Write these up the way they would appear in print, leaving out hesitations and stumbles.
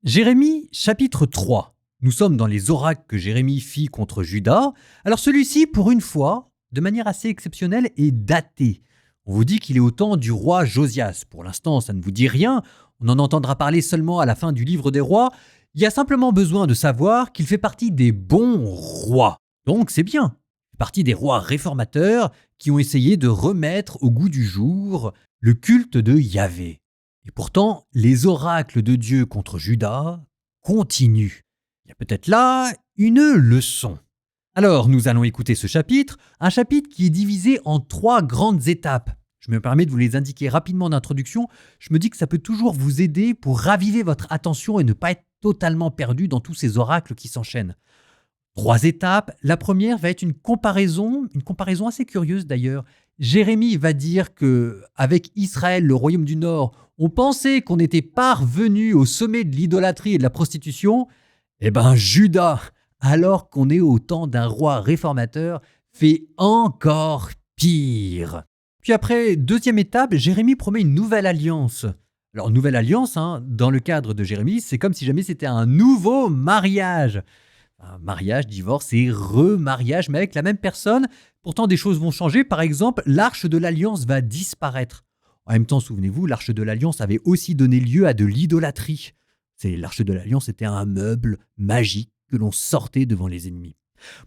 Jérémie, chapitre 3. Nous sommes dans les oracles que Jérémie fit contre Juda. Alors celui-ci, pour une fois, de manière assez exceptionnelle, est daté. On vous dit qu'il est au temps du roi Josias. Pour l'instant, ça ne vous dit rien. On en entendra parler seulement à la fin du livre des rois. Il y a simplement besoin de savoir qu'il fait partie des bons rois. Donc c'est bien. Il fait partie des rois réformateurs qui ont essayé de remettre au goût du jour le culte de Yahvé. Et pourtant, les oracles de Dieu contre Juda continuent. Il y a peut-être là une leçon. Alors, nous allons écouter ce chapitre, un chapitre qui est divisé en 3 grandes étapes. Je me permets de vous les indiquer rapidement en introduction. Je me dis que ça peut toujours vous aider pour raviver votre attention et ne pas être totalement perdu dans tous ces oracles qui s'enchaînent. 3 étapes. La première va être une comparaison assez curieuse d'ailleurs. Jérémie va dire que avec Israël, le royaume du Nord, on pensait qu'on était parvenu au sommet de l'idolâtrie et de la prostitution. Eh ben, Juda, alors qu'on est au temps d'un roi réformateur, fait encore pire. Puis après, deuxième étape, Jérémie promet une nouvelle alliance. Alors, nouvelle alliance, dans le cadre de Jérémie, c'est comme si jamais c'était un nouveau mariage. Un mariage, divorce et remariage, mais avec la même personne. Pourtant, des choses vont changer. Par exemple, l'arche de l'Alliance va disparaître. En même temps, souvenez-vous, l'arche de l'Alliance avait aussi donné lieu à de l'idolâtrie. L'arche de l'Alliance était un meuble magique que l'on sortait devant les ennemis.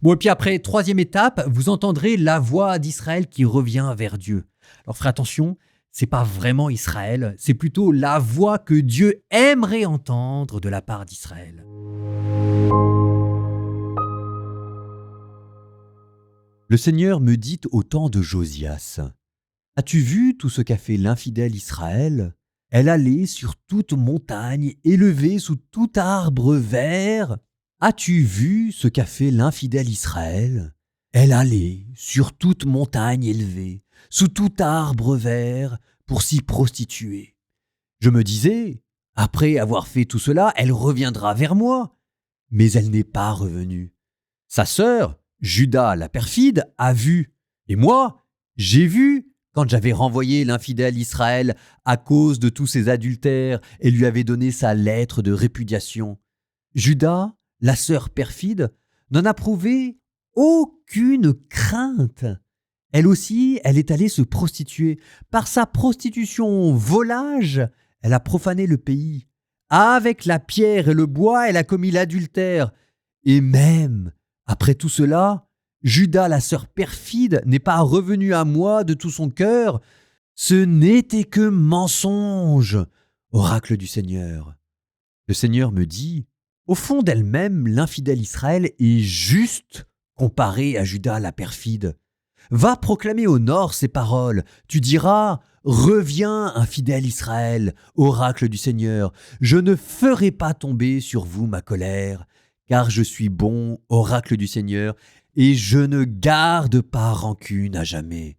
Bon, et puis après, troisième étape, vous entendrez la voix d'Israël qui revient vers Dieu. Alors, faites attention, c'est pas vraiment Israël, c'est plutôt la voix que Dieu aimerait entendre de la part d'Israël. Le Seigneur me dit au temps de Josias, « As-tu vu tout ce qu'a fait l'infidèle Israël ? Elle allait sur toute montagne, élevée sous tout arbre vert. As-tu vu ce qu'a fait l'infidèle Israël ? Elle allait sur toute montagne élevée, sous tout arbre vert, pour s'y prostituer. Je me disais, après avoir fait tout cela, elle reviendra vers moi. Mais elle n'est pas revenue. Sa sœur, Juda la perfide, a vu. Et moi, j'ai vu quand j'avais renvoyé l'infidèle Israël à cause de tous ses adultères et lui avais donné sa lettre de répudiation. Juda, la sœur perfide, n'en a prouvé aucune crainte. Elle aussi, elle est allée se prostituer. Par sa prostitution volage, elle a profané le pays. Avec la pierre et le bois, elle a commis l'adultère. Et même après tout cela, Juda, la sœur perfide, n'est pas revenue à moi de tout son cœur. Ce n'était que mensonge, oracle du Seigneur. Le Seigneur me dit, au fond d'elle-même, l'infidèle Israël est juste comparé à Juda, la perfide. Va proclamer au nord ces paroles. Tu diras, reviens, infidèle Israël, oracle du Seigneur. Je ne ferai pas tomber sur vous ma colère, car je suis bon, oracle du Seigneur, et je ne garde pas rancune à jamais.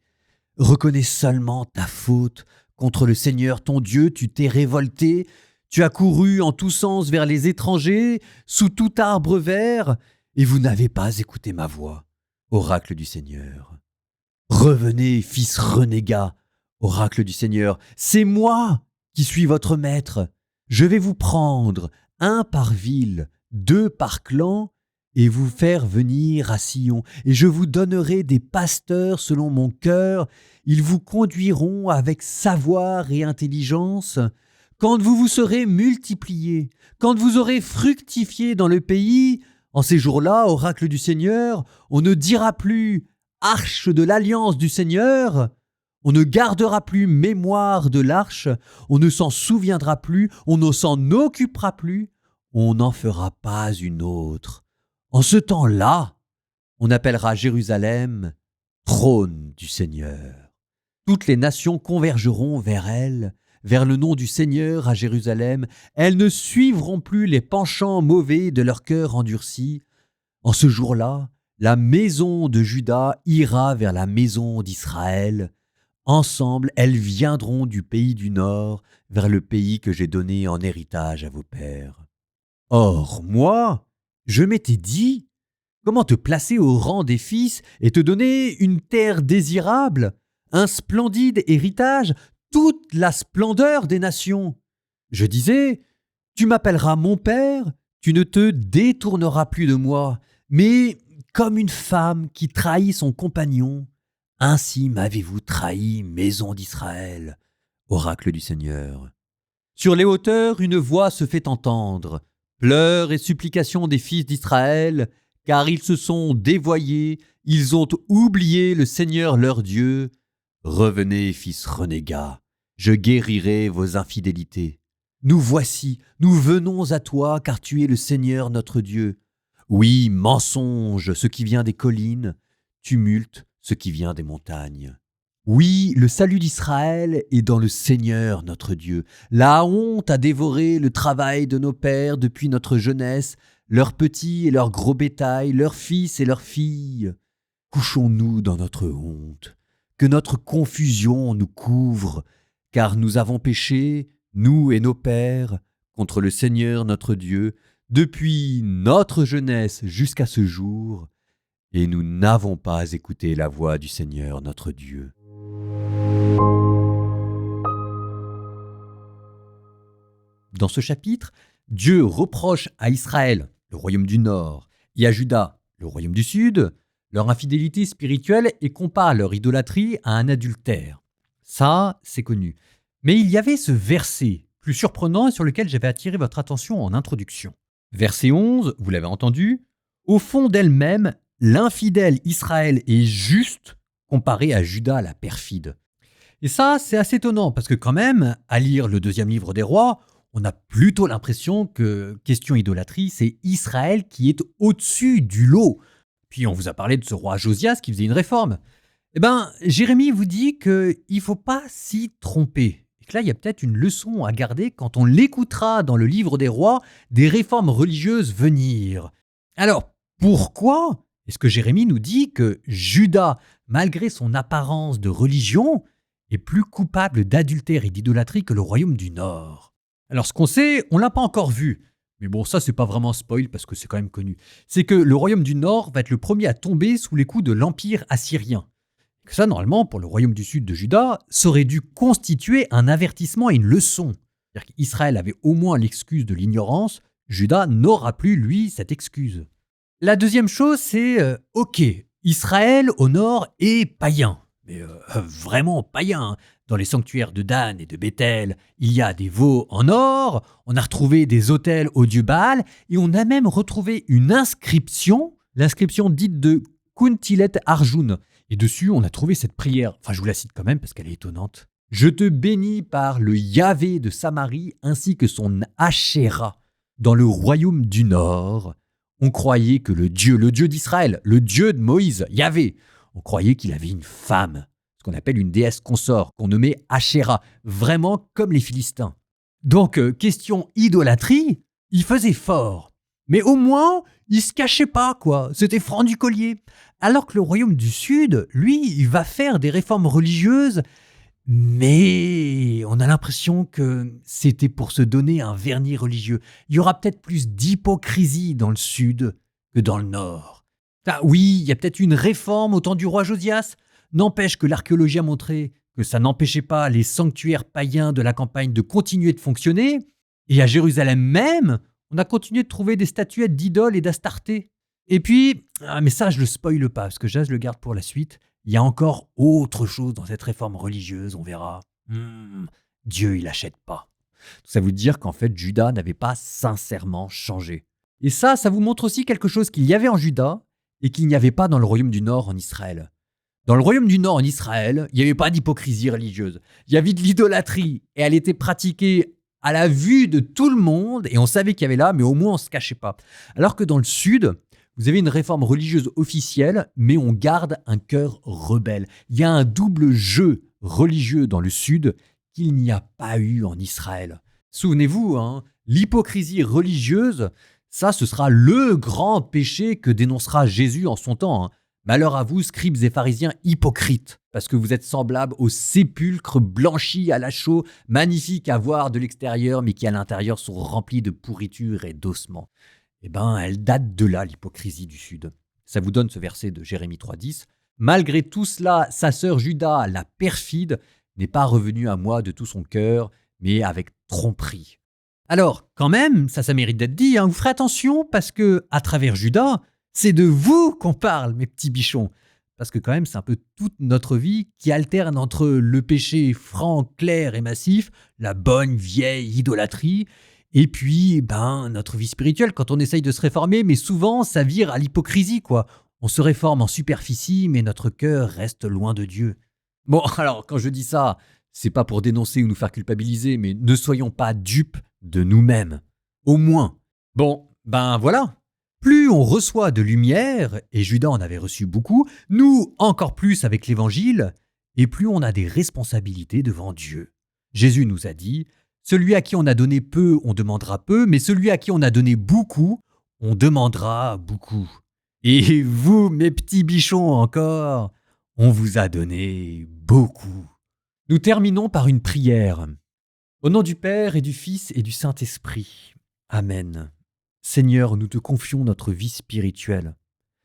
Reconnais seulement ta faute. Contre le Seigneur ton Dieu, tu t'es révolté. Tu as couru en tous sens vers les étrangers, sous tout arbre vert, et vous n'avez pas écouté ma voix, oracle du Seigneur. Revenez, fils renégat, oracle du Seigneur, c'est moi qui suis votre maître. Je vais vous prendre, 1 par ville, 2 par clan, et vous faire venir à Sion, et je vous donnerai des pasteurs selon mon cœur. Ils vous conduiront avec savoir et intelligence. Quand vous vous serez multipliés, quand vous aurez fructifié dans le pays, en ces jours-là, oracle du Seigneur, on ne dira plus « arche de l'alliance du Seigneur », on ne gardera plus mémoire de l'arche, on ne s'en souviendra plus, on ne s'en occupera plus, on n'en fera pas une autre. En ce temps-là, on appellera Jérusalem « trône du Seigneur ». Toutes les nations convergeront vers elle, vers le nom du Seigneur à Jérusalem. Elles ne suivront plus les penchants mauvais de leur cœur endurci. En ce jour-là, la maison de Juda ira vers la maison d'Israël. Ensemble, elles viendront du pays du Nord vers le pays que j'ai donné en héritage à vos pères. Or, moi, je m'étais dit, comment te placer au rang des fils et te donner une terre désirable, un splendide héritage, toute la splendeur des nations. Je disais, Tu m'appelleras mon père, tu ne te détourneras plus de moi, mais comme une femme qui trahit son compagnon, ainsi m'avez-vous trahi, maison d'Israël, oracle du Seigneur. Sur les hauteurs, une voix se fait entendre, pleurs et supplications des fils d'Israël, car ils se sont dévoyés, ils ont oublié le Seigneur leur Dieu. Revenez, fils renégats, je guérirai vos infidélités. Nous voici, nous venons à toi, car tu es le Seigneur notre Dieu. Oui, mensonge, ce qui vient des collines, tumulte, ce qui vient des montagnes. Oui, le salut d'Israël est dans le Seigneur notre Dieu. La honte a dévoré le travail de nos pères depuis notre jeunesse, leurs petits et leurs gros bétail, leurs fils et leurs filles. Couchons-nous dans notre honte, que notre confusion nous couvre, car nous avons péché, nous et nos pères, contre le Seigneur notre Dieu, depuis notre jeunesse jusqu'à ce jour, et nous n'avons pas écouté la voix du Seigneur notre Dieu. Dans ce chapitre, Dieu reproche à Israël, le royaume du Nord, et à Juda, le royaume du Sud, leur infidélité spirituelle et compare leur idolâtrie à un adultère. Ça, c'est connu. Mais il y avait ce verset, plus surprenant et sur lequel j'avais attiré votre attention en introduction. Verset 11, vous l'avez entendu, « Au fond d'elle-même, l'infidèle Israël est juste comparé à Juda la perfide. » Et ça, c'est assez étonnant, parce que quand même, à lire le deuxième livre des rois, on a plutôt l'impression que, question idolâtrie, c'est Israël qui est au-dessus du lot. Puis on vous a parlé de ce roi Josias qui faisait une réforme. Eh bien, Jérémie vous dit qu'il ne faut pas s'y tromper. Et que là, il y a peut-être une leçon à garder quand on l'écoutera dans le livre des rois, des réformes religieuses venir. Alors, pourquoi est-ce que Jérémie nous dit que Juda, malgré son apparence de religion, est plus coupable d'adultère et d'idolâtrie que le royaume du Nord? Alors, ce qu'on sait, on ne l'a pas encore vu. Mais bon, ça, c'est pas vraiment spoil parce que c'est quand même connu. C'est que le royaume du Nord va être le premier à tomber sous les coups de l'Empire assyrien. Que ça, normalement, pour le royaume du Sud de Juda, ça aurait dû constituer un avertissement et une leçon. C'est-à-dire qu'Israël avait au moins l'excuse de l'ignorance, Juda n'aura plus, lui, cette excuse. La deuxième chose, c'est, ok, Israël au Nord est païen. Mais vraiment païen. Dans les sanctuaires de Dan et de Bethel, il y a des veaux en or, on a retrouvé des autels au dieu Baal, et on a même retrouvé une inscription, l'inscription dite de Kuntilet Arjun. Et dessus, on a trouvé cette prière, enfin je vous la cite quand même parce qu'elle est étonnante. « Je te bénis par le Yahvé de Samarie ainsi que son Ashéra. Dans le royaume du Nord, on croyait que le Dieu d'Israël, le Dieu de Moïse, Yahvé, on croyait qu'il avait une femme. » Ce qu'on appelle une déesse consort, qu'on nommait Ashéra, vraiment comme les Philistins. Donc, question idolâtrie, il faisait fort. Mais au moins, il se cachait pas, quoi. C'était franc du collier. Alors que le royaume du Sud, lui, il va faire des réformes religieuses, mais on a l'impression que c'était pour se donner un vernis religieux. Il y aura peut-être plus d'hypocrisie dans le Sud que dans le Nord. Ah oui, il y a peut-être une réforme au temps du roi Josias. N'empêche que l'archéologie a montré que ça n'empêchait pas les sanctuaires païens de la campagne de continuer de fonctionner. Et à Jérusalem même, on a continué de trouver des statuettes d'idoles et d'Astarté. Et puis, mais ça je le spoile pas, parce que je le garde pour la suite, il y a encore autre chose dans cette réforme religieuse, on verra. Dieu, il n'achète pas. Ça veut dire qu'en fait, Juda n'avait pas sincèrement changé. Et ça vous montre aussi quelque chose qu'il y avait en Juda et qu'il n'y avait pas dans le royaume du Nord en Israël. Dans le royaume du Nord en Israël, il n'y avait pas d'hypocrisie religieuse. Il y avait de l'idolâtrie et elle était pratiquée à la vue de tout le monde et on savait qu'il y avait là, mais au moins on ne se cachait pas. Alors que dans le Sud, vous avez une réforme religieuse officielle, mais on garde un cœur rebelle. Il y a un double jeu religieux dans le Sud qu'il n'y a pas eu en Israël. Souvenez-vous, l'hypocrisie religieuse, ça ce sera le grand péché que dénoncera Jésus en son temps. Malheur à vous, scribes et pharisiens hypocrites, parce que vous êtes semblables aux sépulcres blanchis à la chaux, magnifiques à voir de l'extérieur, mais qui à l'intérieur sont remplis de pourriture et d'ossements. Eh bien, elle date de là, l'hypocrisie du Sud. Ça vous donne ce verset de Jérémie 3,10. « Malgré tout cela, sa sœur Juda, la perfide, n'est pas revenue à moi de tout son cœur, mais avec tromperie. » Alors, quand même, ça mérite d'être dit, hein, vous ferez attention parce que, à travers Judas, c'est de vous qu'on parle, mes petits bichons. Parce que quand même, c'est un peu toute notre vie qui alterne entre le péché franc, clair et massif, la bonne vieille idolâtrie, et puis, notre vie spirituelle quand on essaye de se réformer, mais souvent, ça vire à l'hypocrisie, quoi. On se réforme en superficie, mais notre cœur reste loin de Dieu. Bon, alors, quand je dis ça, c'est pas pour dénoncer ou nous faire culpabiliser, mais ne soyons pas dupes de nous-mêmes. Au moins. Bon, voilà. Plus on reçoit de lumière, et Judas en avait reçu beaucoup, nous encore plus avec l'Évangile, et plus on a des responsabilités devant Dieu. Jésus nous a dit, celui à qui on a donné peu, on demandera peu, mais celui à qui on a donné beaucoup, on demandera beaucoup. Et vous, mes petits bichons encore, on vous a donné beaucoup. Nous terminons par une prière. Au nom du Père et du Fils et du Saint-Esprit. Amen. Seigneur, nous te confions notre vie spirituelle.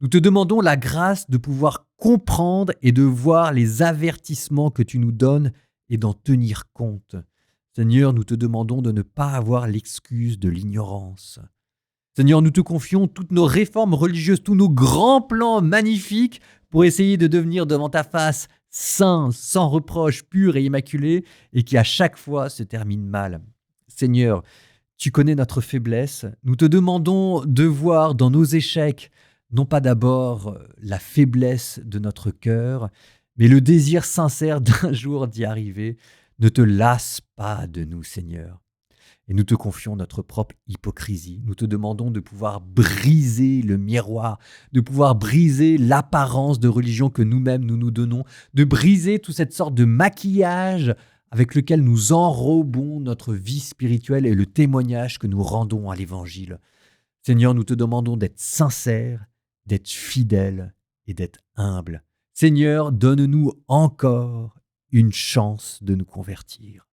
Nous te demandons la grâce de pouvoir comprendre et de voir les avertissements que tu nous donnes et d'en tenir compte. Seigneur, nous te demandons de ne pas avoir l'excuse de l'ignorance. Seigneur, nous te confions toutes nos réformes religieuses, tous nos grands plans magnifiques pour essayer de devenir devant ta face saints, sans reproche, purs et immaculés, et qui à chaque fois se terminent mal. Seigneur, tu connais notre faiblesse. Nous te demandons de voir dans nos échecs, non pas d'abord la faiblesse de notre cœur, mais le désir sincère d'un jour d'y arriver. Ne te lasse pas de nous, Seigneur. Et nous te confions notre propre hypocrisie. Nous te demandons de pouvoir briser le miroir, de pouvoir briser l'apparence de religion que nous-mêmes nous nous donnons, de briser toute cette sorte de maquillage avec lequel nous enrobons notre vie spirituelle et le témoignage que nous rendons à l'Évangile. Seigneur, nous te demandons d'être sincères, d'être fidèles et d'être humbles. Seigneur, donne-nous encore une chance de nous convertir.